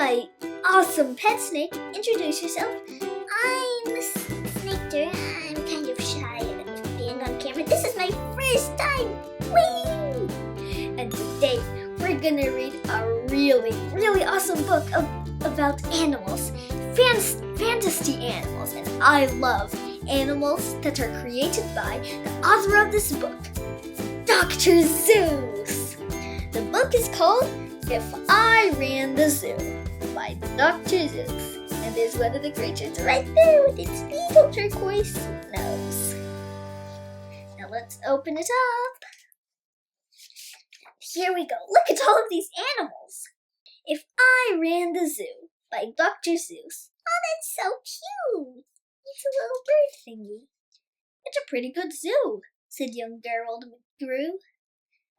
my awesome pet snake. Introduce yourself. I'm Snake Deer. I'm kind of shy of being on camera. This is my first time. Whee! And today we're gonna read a really awesome book about animals. Fantasy animals. And I love animals that are created by the author of this book, Dr. Seuss. The book is called If I Ran the Zoo by Dr. Seuss. And there's one of the creatures right there with its little turquoise nose. Now let's open it up. Here we go. Look at all of these animals. If I Ran the Zoo by Dr. Seuss. Oh, that's so cute. It's a little bird thingy. It's a pretty good zoo, said young Gerald McGrew.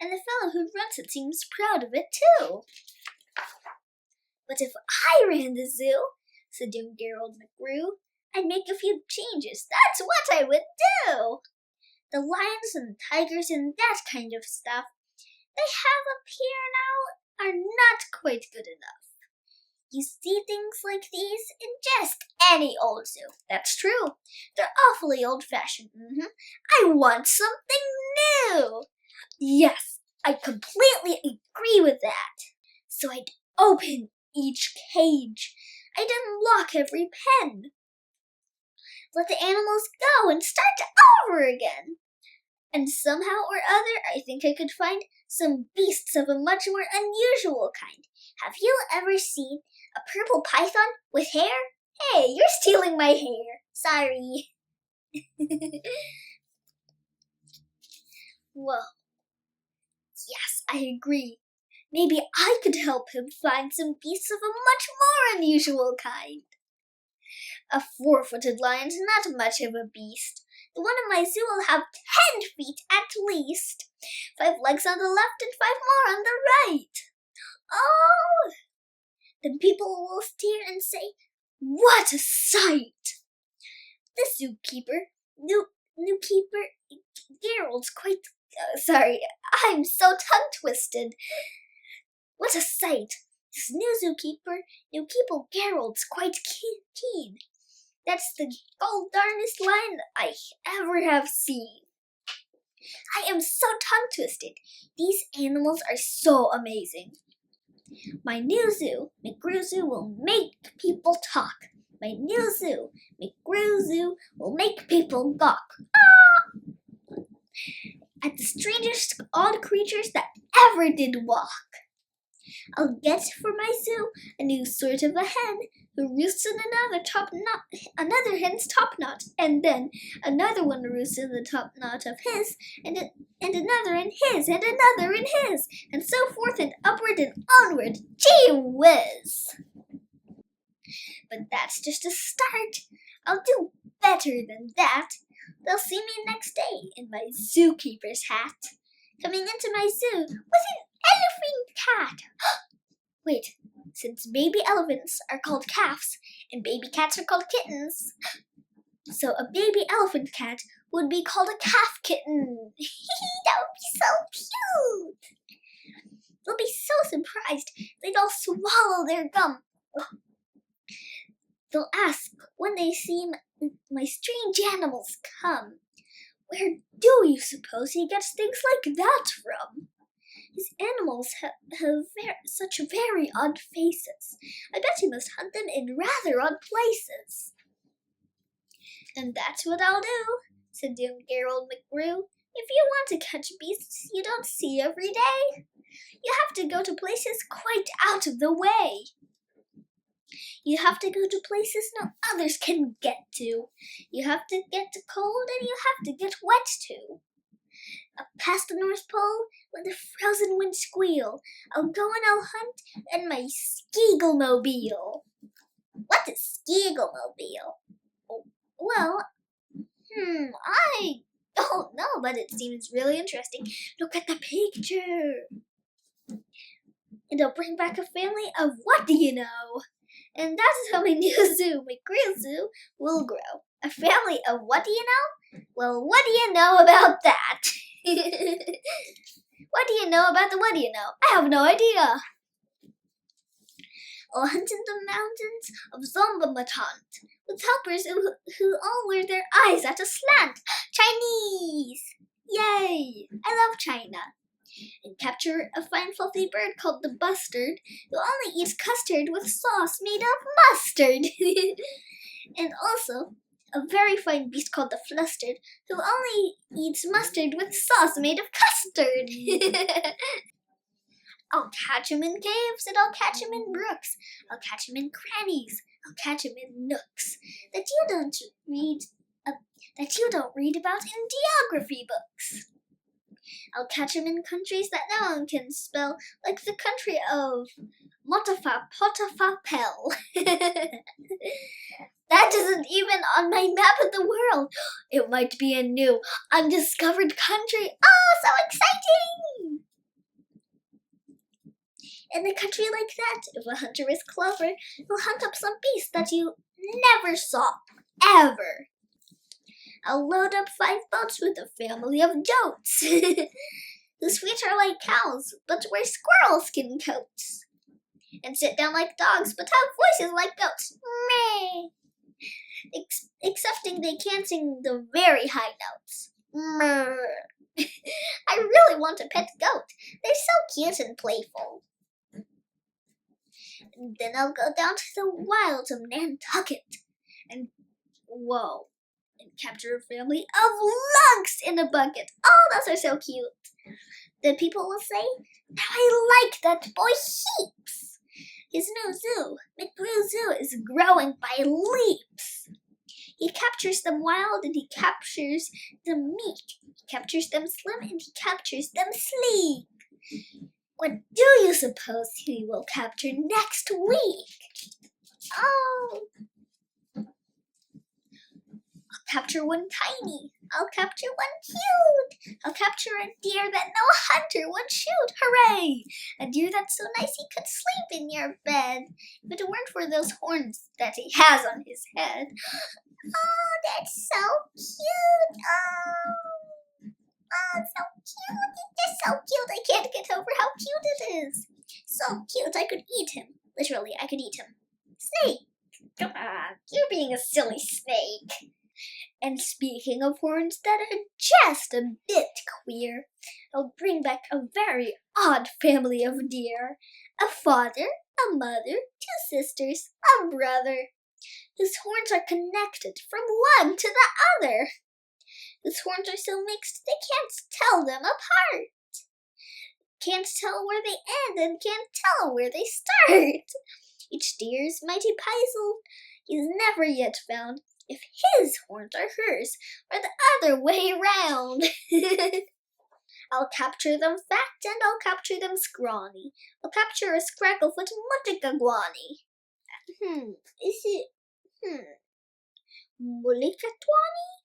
And the fellow who runs it seems proud of it too. But if I ran the zoo, said young Gerald McGrew, I'd make a few changes. That's what I would do. The lions and tigers and that kind of stuff they have up here now are not quite good enough. You see things like these in just any old zoo. That's true. They're awfully old-fashioned. I want something new. Yes, I completely agree with that. So I'd open each cage. I'd unlock every pen. Let the animals go and start over again. And somehow or other, I think I could find some beasts of a much more unusual kind. Have you ever seen a purple python with hair? Hey, you're stealing my hair. Sorry. Well, yes, I agree. Maybe I could help him find some beasts of a much more unusual kind. A 4-footed lion's not much of a beast. The one in my zoo will have 10 feet at least. 5 legs on the left and 5 more on the right. Oh! Then people will stare and say, what a sight! The zookeeper, Gerald's quite, sorry, I'm so tongue-twisted. What a sight! This new zookeeper, Gerald's quite keen. That's the gold-darnest lion I ever have seen. I am so tongue-twisted. These animals are so amazing. My new zoo, McGrew Zoo, will make people talk. My new zoo, McGrew Zoo, will make people gawk. Ah! At the strangest odd creatures that ever did walk. I'll get for my zoo a new sort of a hen who roosts in another hen's top knot, and then another one roosts in the top knot of his, and another in his, and another in his, and so forth and upward and onward. Gee whiz! But that's just a start. I'll do better than that. They'll see me next day in my zookeeper's hat, coming into my zoo with an elephant cat. Wait, since baby elephants are called calves and baby cats are called kittens, so a baby elephant cat would be called a calf kitten. That would be so cute. They'll be so surprised they'd all swallow their gum. They'll ask when they see my strange animals come, where do you suppose he gets things like that from? His animals have such very odd faces. I bet he must hunt them in rather odd places. And that's what I'll do, said young Gerald McGrew. If you want to catch beasts you don't see every day, you have to go to places quite out of the way. You have to go to places no others can get to. You have to get cold and you have to get wet too. Up past the North Pole, when the frozen winds squeal, I'll go and I'll hunt in my Skeaglemobile. What is Skeaglemobile? Oh, well, I don't know, but it seems really interesting. Look at the picture. And I'll bring back a family of what do you know? And that's how my new zoo, McGrew Zoo, will grow. A family of what do you know? Well, what do you know about that? What do you know about the what do you know? I have no idea. I'll hunt in the mountains of Zombamatant with helpers who all wear their eyes at a slant. Chinese! Yay! I love China. And capture a fine fluffy bird called the bustard who only eats custard with sauce made of mustard. And also a very fine beast called the flustered who only eats mustard with sauce made of custard. I'll catch him in caves and I'll catch him in brooks. I'll catch him in crannies. I'll catch him in nooks that you don't read about in geography books. I'll catch him in countries that no one can spell, like the country of Motafa Potafapel. That isn't even on my map of the world. It might be a new, undiscovered country. Oh, so exciting! In a country like that, if a hunter is clever, he'll hunt up some beast that you never saw, ever. I'll load up 5 boats with a family of goats, whose feet are like cows, but wear squirrel skin coats, and sit down like dogs, but have voices like goats. Meh. Excepting they can't sing the very high notes. Meh. I really want a pet goat. They're so cute and playful. And then I'll go down to the wilds of Nantucket and capture a family of lunks in a bucket. Oh, those are so cute. Then people will say, now I like that boy heaps. His new zoo, McGrew Zoo, is growing by leaps. He captures them wild and he captures them meek. He captures them slim and he captures them sleek. What do you suppose he will capture next week? Oh, I'll capture one tiny. I'll capture one cute. I'll capture a deer that no hunter would shoot. Hooray! A deer that's so nice he could sleep in your bed if it weren't for those horns that he has on his head. Oh, that's so cute. Oh, it's so cute. It's just so cute. I can't get over how cute it is. So cute, I could eat him. Literally, I could eat him. Snake. You're being a silly snake. And speaking of horns that are just a bit queer, I'll bring back a very odd family of deer. A father, a mother, 2 sisters, a brother, whose horns are connected from one to the other. Whose horns are so mixed they can't tell them apart. Can't tell where they end and can't tell where they start. Each deer's mighty puzzle he's never yet found if his horns are hers or the other way round. I'll capture them fat and I'll capture them scrawny. I'll capture a scragglefoot mullicatwani. Is it mullicatwani?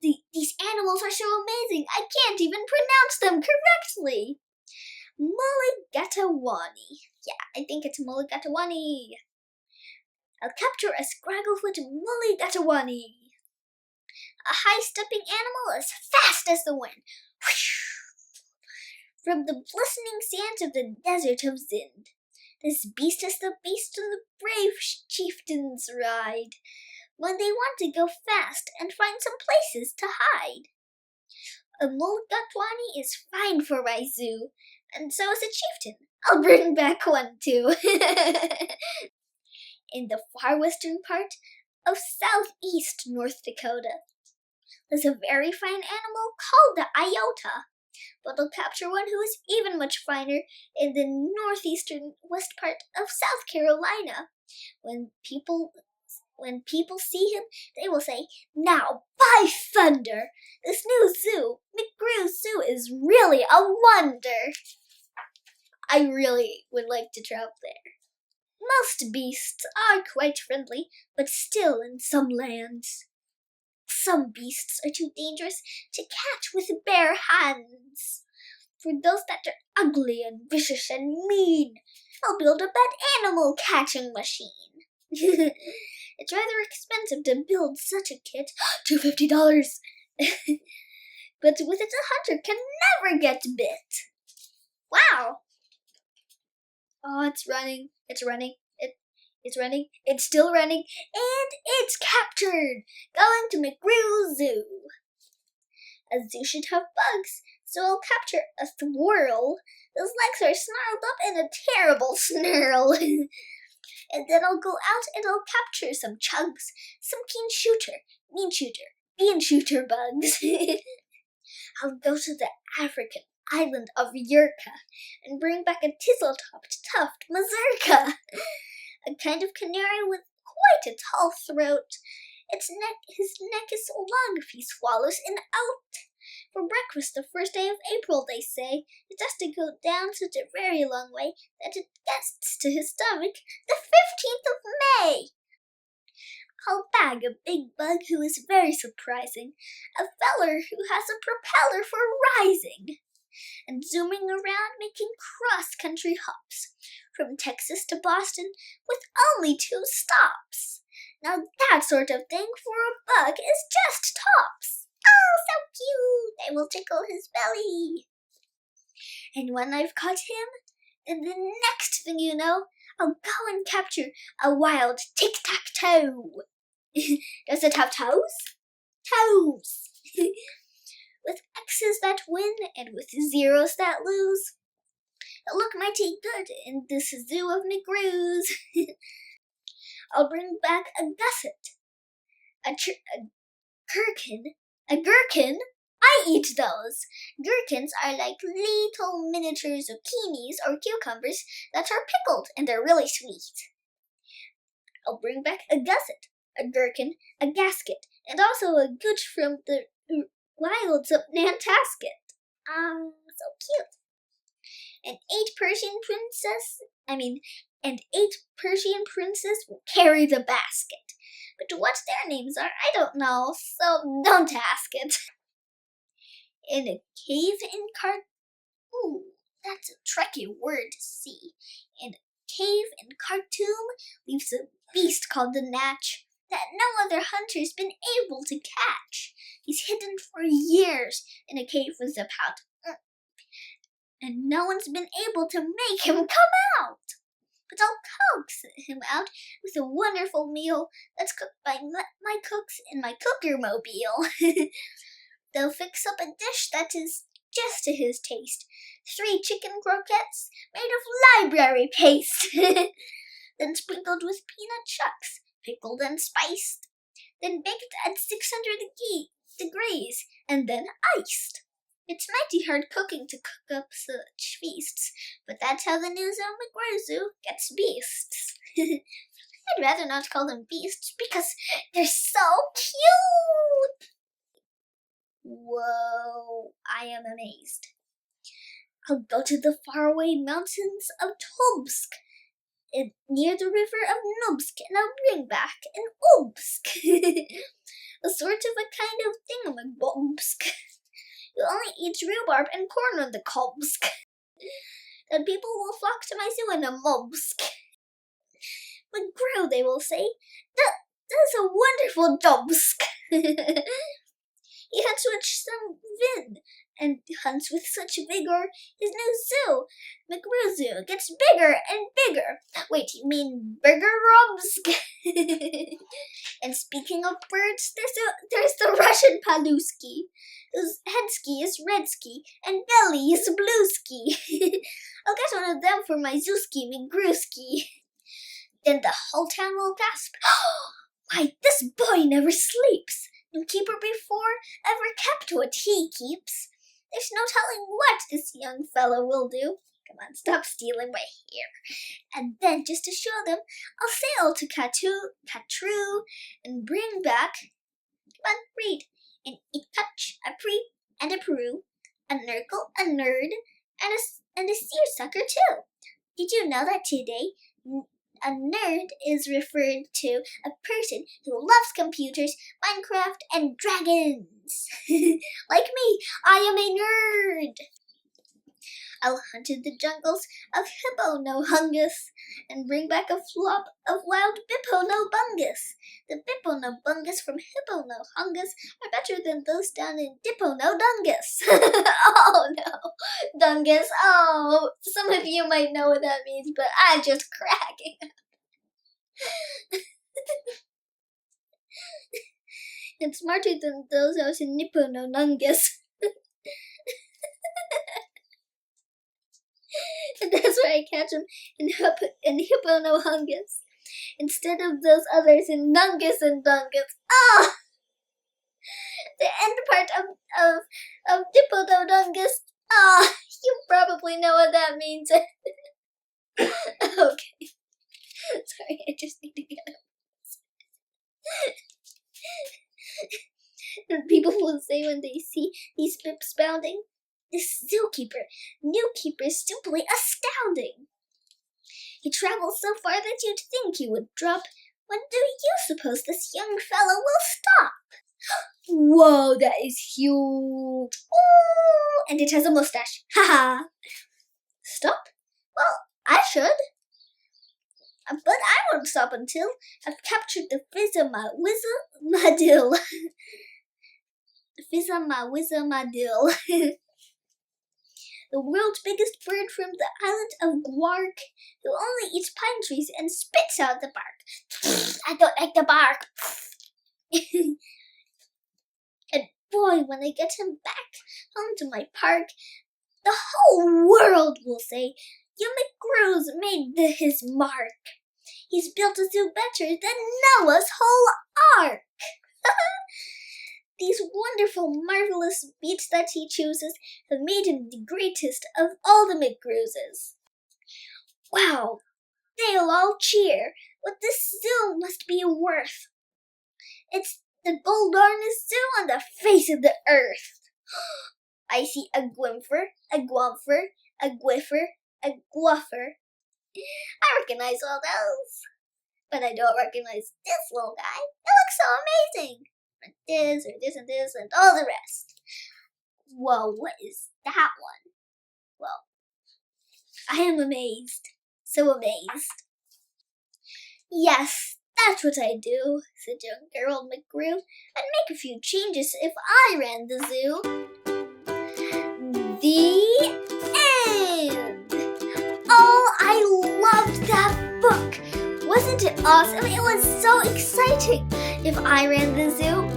These animals are so amazing, I can't even pronounce them correctly. Mulligatawani. Yeah, I think it's mulligatawani. I'll capture a scragglefoot mulligatawani. A high-stepping animal as fast as the wind. From the glistening sands of the desert of Zind. This beast is the beast of the brave chieftains ride when they want to go fast and find some places to hide. A mulligatawani is fine for my zoo, and so is a chieftain. I'll bring back one too. In the far western part of southeast North Dakota, there's a very fine animal called the Iota, but I'll capture one who is even much finer in the northeastern west part of South Carolina. When people see him, they will say, now, by thunder, this new zoo, McGrew Zoo, is really a wonder. I really would like to travel there. Most beasts are quite friendly, but still in some lands. Some beasts are too dangerous to catch with bare hands. For those that are ugly and vicious and mean, I'll build a bad animal catching machine. It's rather expensive to build such a kit, $250. But with it, a hunter can never get bit. Wow. Oh, it's running. It's running. It's running. It's still running. And it's captured! Going to McGrew Zoo. A zoo should have bugs, so I'll capture a squirrel. Those legs are snarled up in a terrible snarl. And then I'll go out and I'll capture some chugs, some mean shooter, bean shooter bugs. I'll go to the African island of Yurka and bring back a tizzle-topped tuft mazurka, a kind of canary with quite a tall throat. His neck is so long if he swallows an oat. For breakfast the first day of April, they say, it has to go down such a very long way that it gets to his stomach the 15th of May. I'll bag a big bug who is very surprising, a feller who has a propeller for rising, and zooming around making cross-country hops, from Texas to Boston with only 2 stops. Now that sort of thing for a bug is just tops. Oh, so cute! I will tickle his belly. And when I've caught him, then the next thing you know, I'll go and capture a wild tic-tac-toe. Does it have toes? Toes! With X's that win and with zeros that lose. It'll look mighty good in this zoo of McGrews. I'll bring back a gusset, a gherkin. I eat those. Gherkins are like little miniature zucchinis or cucumbers that are pickled and they're really sweet. I'll bring back a gusset, a gherkin, a gasket, and also a gooch from the wilds of Nantasket. So cute. And 8 Persian princes will carry the basket. But what their names are, I don't know, so don't ask it. In a cave in Ooh, that's a tricky word to see. In a cave in Khartoum lives a beast called the Natch that no other hunter's been able to catch. He's hidden for years in a cave with a pout, and no one's been able to make him come out. But I'll coax him out with a wonderful meal that's cooked by my cooks in my cooker-mobile. They'll fix up a dish that is just to his taste. 3 chicken croquettes made of library paste, then sprinkled with peanut shucks, pickled and spiced, then baked at 600 degrees, and then iced. It's mighty hard cooking to cook up such feasts, but that's how the new McGrew gets beasts. I'd rather not call them beasts because they're so cute! Whoa, I am amazed. I'll go to the faraway mountains of Tomsk, near the river of Nubsk, and I'll bring back an Obsk, a sort of a kind of thingamabobsk. You only eat rhubarb and corn on the Kobsk. Then people will flock to my zoo in a mobsk. McGrew, they will say, that's a wonderful Dobsk. He hunts with some vim and hunts with such vigor. His new zoo, McGrew Zoo, gets bigger and bigger. Wait, you mean Burger Robsk? And speaking of birds, there's the Russian Paluski, whose headski is redski and belly is blueski. I'll get one of them for my Zooski McGrewski. Then the whole town will gasp, why, this boy never sleeps. No keeper before ever kept what he keeps. There's no telling what this young fellow will do. Come on, stop stealing my hair. And then, just to show them, I'll sail to Katru and bring back, come on, read, an Ikutch, a Pre, and a Peru, a Nurgle, a Nerd, and a seersucker too. Did you know that today a nerd is referred to a person who loves computers, Minecraft, and dragons? Like me, I am a nerd. I'll hunt in the jungles of Hippo-no-Hungus and bring back a flock of wild Bippo-no-Bungus. The Bippo-no-Bungus from Hippo-no-Hungus are better than those down in Dippo-no-Dungus. Oh no, Dungus, oh, some of you might know what that means, but I'm just cracking up. And smarter than those I was in Nippononungus. And that's why I catch them in Hipponohungus instead of those others in Nungus and Dungus. Ah! The end part of Dippododungus. Ah, you probably know what that means. Okay. Sorry, I just need to get up. And people will say when they see these pips bounding, this zookeeper, new keeper is simply astounding. He travels so far that you'd think he would drop. When do you suppose this young fellow will stop? Whoa, that is huge. Ooh, and it has a mustache. Haha. Stop? Well, I should. But I won't stop until I've captured the Fizzamadil. Fizzamadil. The world's biggest bird from the island of Guark, who only eats pine trees and spits out the bark. I don't like the bark. And boy, when I get him back home to my park, the whole world will say, "You McGrews made his mark. He's built a zoo better than Noah's whole ark." These wonderful, marvelous beats that he chooses have made him the greatest of all the McGrewses. Wow, they'll all cheer. What this zoo must be worth. It's the gold-darnest zoo on the face of the earth. I see a gwimfer, a gwumfer, a gwiffer, a gwuffer. I recognize all those. But I don't recognize this little guy. It looks so amazing. And this and all the rest. Whoa, what is that one? Well, I am amazed. So amazed. Yes, that's what I do, said young Gerald McGrew. I'd make a few changes if I ran the zoo. The end! Oh, I loved that book! Wasn't it awesome? It was so exciting! If I ran the zoo?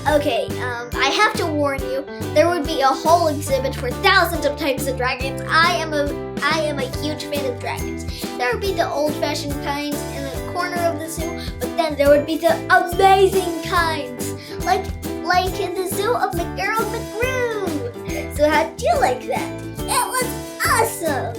Okay, I have to warn you, there would be a whole exhibit for thousands of types of dragons. I am a huge fan of dragons. There would be the old-fashioned kinds in the corner of the zoo, but then there would be the amazing kinds, like in the zoo of McGirl McGrew. So how'd you like that? It was awesome!